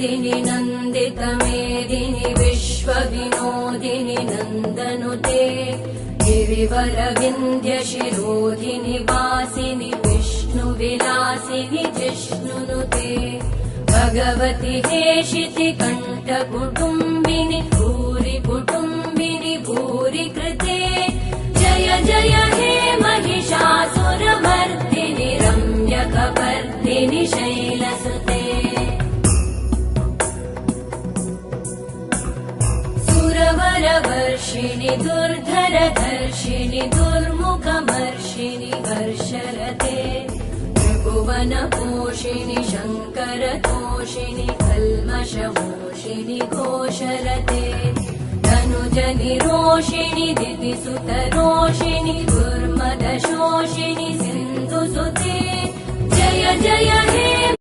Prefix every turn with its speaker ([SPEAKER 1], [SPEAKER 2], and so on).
[SPEAKER 1] मेदिनि नन्दितमेदिनि विश्वविनोदिनि नन्दनुते गिरिवरविन्ध्यशिरोधिनि वासिनि विष्णुविलासिनि जिष्णुनुते भगवति हेशिति कण्ठकुटुम्बिनि भूरि कुटुम्बिनि भूरि कृते जय जय हे महिषासुरमर्दिनि रम्यकपर्दिनि शैलसुते सुरवरवर्षिणि दुर्धरधर्षिणि दुर्मुखमर्षिणि हर्षरते त्रिभुवनपोषिणि शङ्करतोषिणि कल्मषमोषिणि घोषरते धनुजनिरोषिणि दितिसुतरोषिणि दुर्मदशोषिणि सिन्धुसुते जय जय हे